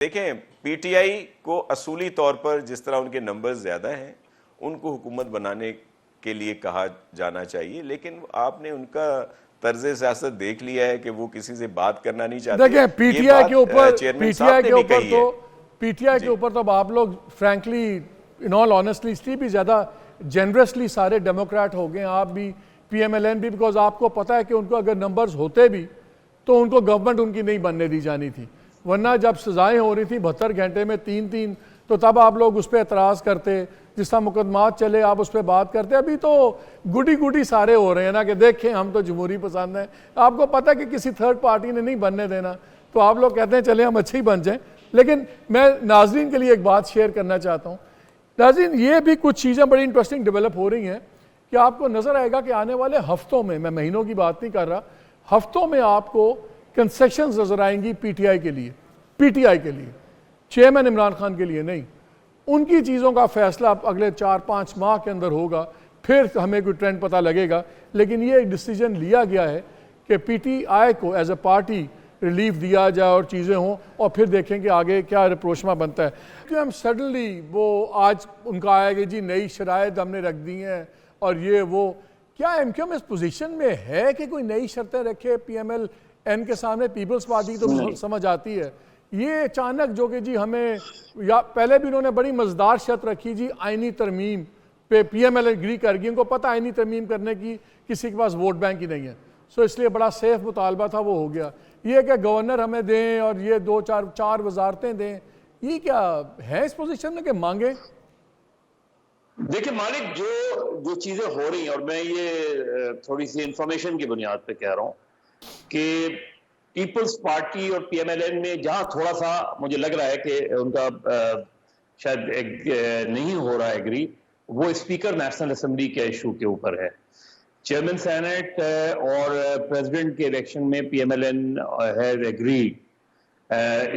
देखें, पीटीआई को असूली तौर पर जिस तरह उनके नंबर्स ज्यादा हैं, उनको हुकूमत बनाने के लिए कहा जाना चाहिए, लेकिन आपने उनका तर्ज सियासत देख लिया है कि वो किसी से बात करना नहीं चाहते। देखिए, पीटीआई के ऊपर तो आप लोग फ्रैंकली इन ऑल ऑनेस्टली इसलिए भी ज़्यादा जेनरसली सारे डेमोक्रेट हो गए, आप भी पीएमएलएन भी, बिकॉज आपको पता है कि उनको अगर नंबर्स होते भी तो उनको गवर्नमेंट उनकी नहीं बनने दी जानी थी, वरना जब सजाएं हो रही थी 72 घंटे में 3-3, तो तब आप लोग उस पर एतराज़ करते, जिस तरह मुकदमात चले आप उस पर बात करते। अभी तो गुडी गुडी सारे हो रहे हैं ना कि देखें हम तो जमहूरी पसंद हैं, आपको पता है कि किसी थर्ड पार्टी ने नहीं बनने देना, तो आप लोग कहते हैं चले हम अच्छे ही बन जाएं। लेकिन मैं नाजरीन के लिए एक बात शेयर करना चाहता हूँ। नाजरीन, ये भी कुछ चीज़ें बड़ी इंटरेस्टिंग डेवलप हो रही हैं कि आपको नज़र आएगा कि आने वाले हफ्तों में, मैं महीनों की बात नहीं कर रहा, हफ्तों में आपको कंसेशंस नजर आएंगी पीटीआई के लिए, चेयरमैन इमरान खान के लिए नहीं। उनकी चीज़ों का फैसला अगले 4-5 माह के अंदर होगा, फिर हमें कोई ट्रेंड पता लगेगा। लेकिन ये एक डिसीजन लिया गया है कि पीटीआई को एज ए पार्टी रिलीफ दिया जाए और चीज़ें हों, और फिर देखें कि आगे क्या रिप्रोचमा बनता है। कि हम सडनली वो आज उनका आएगा जी नई शराइत हमने रख दी हैं और ये वो, क्या एमक्यूएम इस पोजीशन में है कि कोई नई शर्तें रखे पीएमएलएन के सामने? पीपल्स पार्टी तो समझ आती है, ये अचानक जो कि जी हमें, या पहले भी उन्होंने बड़ी मज़ेदार शर्त रखी जी आईनी तरमीम पे, पीएमएल एग्री कर गई, उनको पता आईनी तरमीम करने की किसी के पास वोट बैंक ही नहीं है, सो इसलिए बड़ा सेफ मुतालबा था, वो हो गया। ये कि गवर्नर हमें दें और ये 2-4 वजारतें दें, ये क्या है इस पोजीशन में कि मांगे? देखिए मालिक, जो चीजें हो रही हैं, और मैं ये थोड़ी सी इंफॉर्मेशन की बुनियाद पे कह रहा हूँ कि पीपल्स पार्टी और पीएमएलएन में जहां थोड़ा सा मुझे लग रहा है कि उनका शायद नहीं हो रहा है एग्री, वो स्पीकर नेशनल असेंबली के इशू के ऊपर है। चेयरमैन सेनेट और प्रेसिडेंट के इलेक्शन में पीएमएलएन हैज एग्रीड।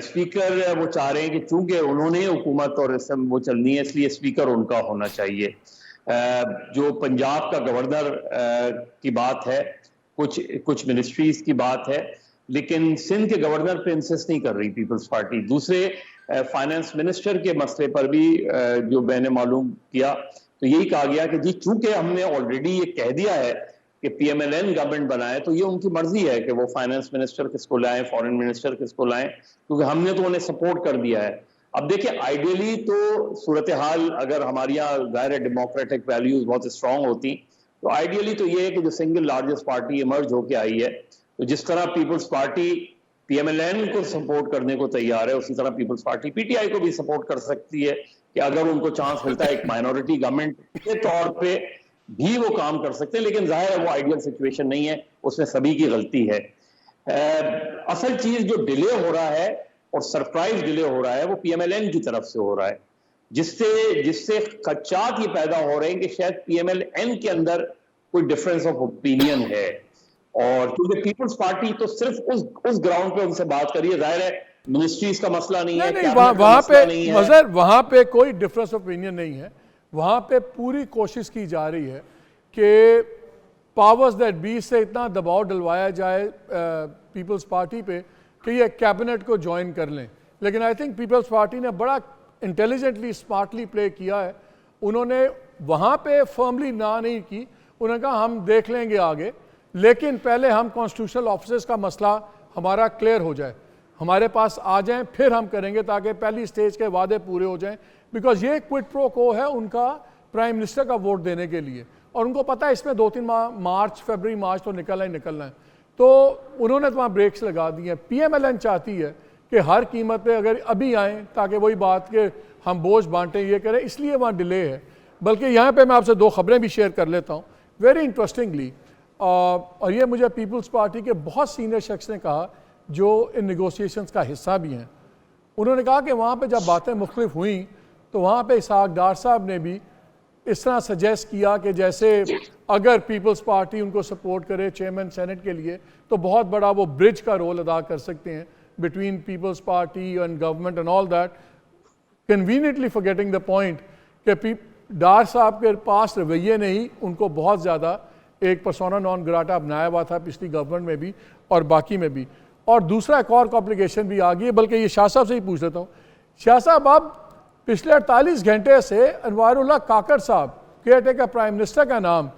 स्पीकर वो चाह रहे हैं कि चूंकि उन्होंने हुकूमत और वो चलनी है, इसलिए स्पीकर उनका होना चाहिए। जो पंजाब का गवर्नर की बात है, कुछ मिनिस्ट्रीज की बात है, लेकिन सिंध के गवर्नर पे इंसिस्ट नहीं कर रही पीपल्स पार्टी। दूसरे फाइनेंस मिनिस्टर के मसले पर भी जो मैंने मालूम किया तो यही कहा गया कि जी चूंकि हमने ऑलरेडी ये कह दिया है कि पीएमएलएन गवर्नमेंट बनाए, तो ये उनकी मर्जी है कि वो फाइनेंस मिनिस्टर किसको लाएं, फॉरेन मिनिस्टर किसको लाएं, क्योंकि हमने तो उन्हें सपोर्ट कर दिया है। अब देखिए, आइडियली तो सूरत हाल अगर हमारे यहाँ ज़ाहिर डेमोक्रेटिक वैल्यूज बहुत स्ट्रांग होती, तो आइडियली तो ये है कि जो सिंगल लार्जेस्ट पार्टी इमर्ज होकर आई है, तो जिस तरह पीपल्स पार्टी पीएमएलएन को सपोर्ट करने को तैयार है, उसी तरह पीपल्स पार्टी पीटीआई को भी सपोर्ट कर सकती है कि अगर उनको चांस मिलता है एक माइनॉरिटी गवर्नमेंट के तौर पे भी वो काम कर सकते हैं। लेकिन जाहिर है वो आइडियल सिचुएशन नहीं है, उसमें सभी की गलती है। असल चीज जो डिले हो रहा है और सरप्राइज डिले हो रहा है, वो पीएमएलएन की तरफ से हो रहा है, जिससे खदशात ये पैदा हो रहे हैं कि शायद पीएमएलएन के अंदर कोई डिफरेंस ऑफ ओपिनियन है। और क्योंकि पीपल्स पार्टी तो सिर्फ उस ग्राउंड पे उनसे बात करिए, जाहिर है मिनिस्ट्रीज का मसला नहीं है, वहां पे कोई डिफरेंस ऑफ ओपिनियन नहीं है। वहां पे पूरी कोशिश की जा रही है कि पावर्स दैट बी से इतना दबाव डलवाया जाए पीपल्स पार्टी पे कि ये कैबिनेट को ज्वाइन कर लें। लेकिन आई थिंक पीपल्स पार्टी ने बड़ा इंटेलिजेंटली स्मार्टली प्ले किया है। उन्होंने वहां पे फर्मली ना नहीं की, उन्होंने कहा हम देख लेंगे आगे, लेकिन पहले हम कॉन्स्टिट्यूशनल ऑफिसर्स का मसला हमारा क्लियर हो जाए, हमारे पास आ जाएं, फिर हम करेंगे ताकि पहली स्टेज के वादे पूरे हो जाएं। बिकॉज ये क्विड प्रो को है उनका प्राइम मिनिस्टर का वोट देने के लिए, और उनको पता है इसमें 2-3 माह फरवरी मार्च तो निकलना है, तो उन्होंने तो वहाँ ब्रेक्स लगा दी हैं। पीएमएलएन चाहती है कि हर कीमत पे अगर अभी आएँ ताकि वही बात कि हम बोझ बांटें, ये करें, इसलिए वहाँ डिले है। बल्कि यहाँ पे मैं आपसे 2 खबरें भी शेयर कर लेता हूँ वेरी इंटरेस्टिंगली, और ये मुझे पीपल्स पार्टी के बहुत सीनियर शख्स ने कहा जो इन नेगोशिएशंस का हिस्सा भी हैं। उन्होंने कहा कि वहाँ पे जब बातें मुख्तलिफ हुई तो वहाँ पे इसहाक डार साहब ने भी इस तरह सजेस्ट किया कि जैसे अगर पीपल्स पार्टी उनको सपोर्ट करे चेयरमैन सेनेट के लिए, तो बहुत बड़ा वो ब्रिज का रोल अदा कर सकते हैं between peoples party and government and all that, conveniently forgetting the point कि डार साहब के पास रवैये ने ही उनको बहुत ज़्यादा एक पर्सोना नॉन ग्राटा बनाया हुआ था पिछली गवर्नमेंट में भी और बाकी में भी। और दूसरा एक और कॉम्प्लिकेशन भी आ गई है, बल्कि ये शाह साहब से ही पूछ लेता हूँ। शाह साहब, अब पिछले 48 घंटे से अनवारुल्लाह काकड़ साहब, केयर टेकर प्राइम मिनिस्टर का नाम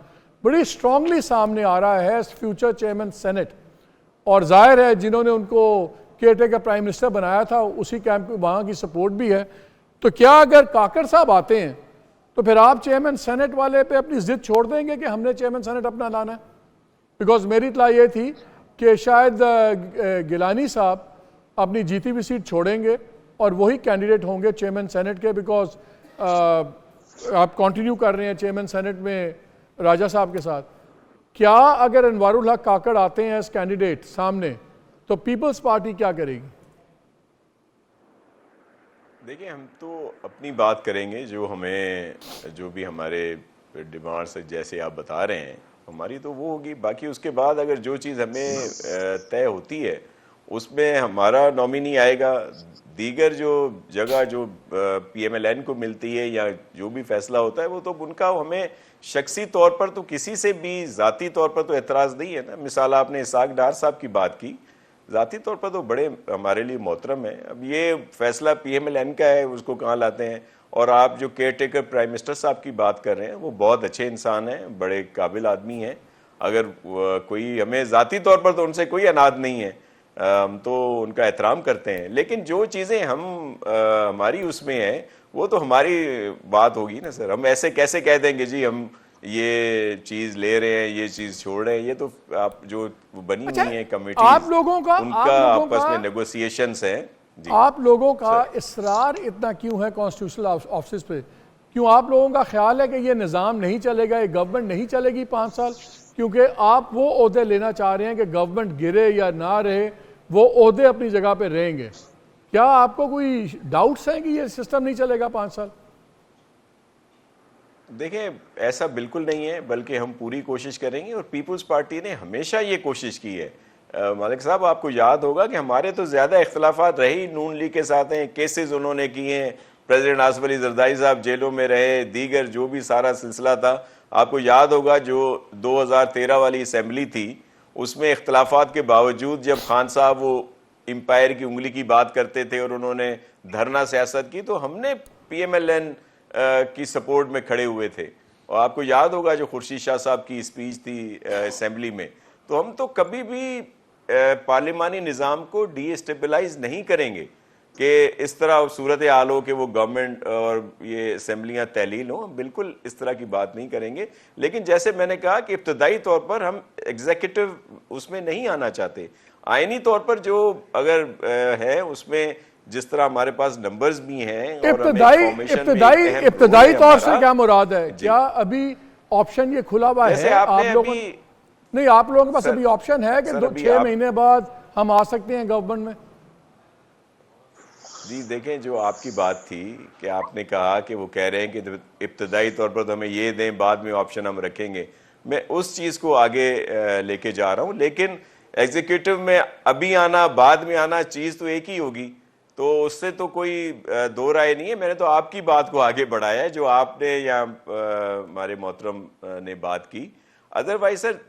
बड़ी स्ट्रांगली सामने आ रहा है एज फ्यूचर चेयरमैन सेनेट, और जाहिर है जिन्होंने उनको केयर टेकर प्राइम मिनिस्टर बनाया था उसी कैंप में वहाँ की सपोर्ट भी है। तो क्या अगर काकड़ साहब आते हैं तो फिर आप चेयरमैन सेनेट वाले पे अपनी जिद छोड़ देंगे कि हमने चेयरमैन सेनेट अपना लाना है? बिकॉज मेरी इतला ये थी कि शायद गिलानी साहब अपनी जीती हुई सीट छोड़ेंगे और वही कैंडिडेट होंगे चेयरमैन सेनेट के, बिकॉज आप कंटिन्यू कर रहे हैं चेयरमैन सेनेट में राजा साहब के साथ। क्या अगर अनवारुल हक काकड़ आते हैं एज कैंडिडेट सामने तो पीपल्स पार्टी क्या करेगी? देखिए, हम तो अपनी बात करेंगे, जो भी हमारे डिमांड्स जैसे आप बता रहे हैं हमारी तो वो होगी। बाकी उसके बाद अगर जो चीज़ हमें तय होती है उसमें हमारा नॉमिनी आएगा। दीगर जो जगह जो PMLN को मिलती है या जो भी फैसला होता है वो तो उनका, हमें शख्सी तौर पर तो किसी से भी ज़ाती तौर पर तो एतराज़ नहीं है ना। मिसाल आपने इसाक डार साहब की बात की, ज़ाती तौर पर तो बड़े हमारे लिए मोहतरम है। अब ये फैसला PMLN का है, उसको कहाँ लाते हैं। और आप जो केयर टेकर प्राइम मिनिस्टर साहब की बात कर रहे हैं वो बहुत अच्छे इंसान हैं, बड़े काबिल आदमी हैं। अगर कोई, हमें ज़ाती तौर पर तो उनसे कोई अनाद नहीं है, हम तो उनका एहतराम करते हैं। लेकिन जो चीज़ें हमारी उसमें हैं वो तो हमारी बात होगी ना सर। हम ऐसे कैसे कह देंगे जी हम ये चीज़ ले रहे हैं, ये चीज़ छोड़ रहे हैं? ये तो आप जो बनी हुई है कमेटी, आप लोगों का उनका आपस में नेगोशिएशंस हैं। आप लोगों का इसरार इतना क्यों है कॉन्स्टिट्यूशनल ऑफिस पे? क्यों आप लोगों का ख्याल है कि ये निज़ाम नहीं चलेगा, ये गवर्नमेंट नहीं चलेगी 5 साल? क्योंकि आप वो ओहदे लेना चाह रहे हैं कि गवर्नमेंट गिरे या ना रहे, वो ओहदे अपनी जगह पे रहेंगे। क्या आपको कोई डाउट्स हैं कि ये सिस्टम नहीं चलेगा 5 साल? देखिए, ऐसा बिल्कुल नहीं है, बल्कि हम पूरी कोशिश करेंगे और पीपल्स पार्टी ने हमेशा ये कोशिश की है। मालिक साहब, आपको याद होगा कि हमारे तो ज़्यादा इख्तलाफात रही नून लीग के साथ हैं, केसेस उन्होंने किए हैं, प्रेसिडेंट आसिफ अली जरदारी साहब जेलों में रहे, दीगर जो भी सारा सिलसिला था। आपको याद होगा जो 2013 वाली असम्बली थी उसमें इख्तलाफात के बावजूद जब खान साहब वो एम्पायर की उंगली की बात करते थे और उन्होंने धरना सियासत की, तो हमने PMLN की सपोर्ट में खड़े हुए थे। और आपको याद होगा जो खुर्शीद शाह साहब की स्पीच थी असम्बली में, तो हम तो कभी भी पार्लिमानी निज़ाम को डीस्टेबलाइज नहीं करेंगे कि इस तरह सूरत हाल हो कि वो गवर्नमेंट और ये असम्बलियाँ तहलील हों। बिल्कुल इस तरह की बात नहीं करेंगे। लेकिन जैसे मैंने कहा कि इब्तदाई तौर पर हम एग्जीक्यूटिव उसमें नहीं आना चाहते। आईनी तौर पर जो अगर है उसमें जिस तरह हमारे पास नंबर्स भी हैं, इब्तदाई तौर से क्या मुराद है? क्या अभी ऑप्शन ये खुला हुआ है आप लोगों? नहीं, आप लोगों के पास अभी ऑप्शन है कि 6 महीने बाद हम आ सकते हैं गवर्नमेंट में? जी देखें, जो आपकी बात थी कि आपने कहा कि वो कह रहे हैं कि इब्तदाई तौर पर तो हमें ये दें, बाद में ऑप्शन हम रखेंगे। मैं उस चीज़ को आगे लेके जा रहा हूँ। लेकिन एग्जीक्यूटिव में अभी आना बाद में आना चीज़ तो एक ही होगी, तो उससे तो कोई दो राय नहीं है। मैंने तो आपकी बात को आगे बढ़ाया है जो आपने या हमारे मोहतरम ने बात की। Otherwise sir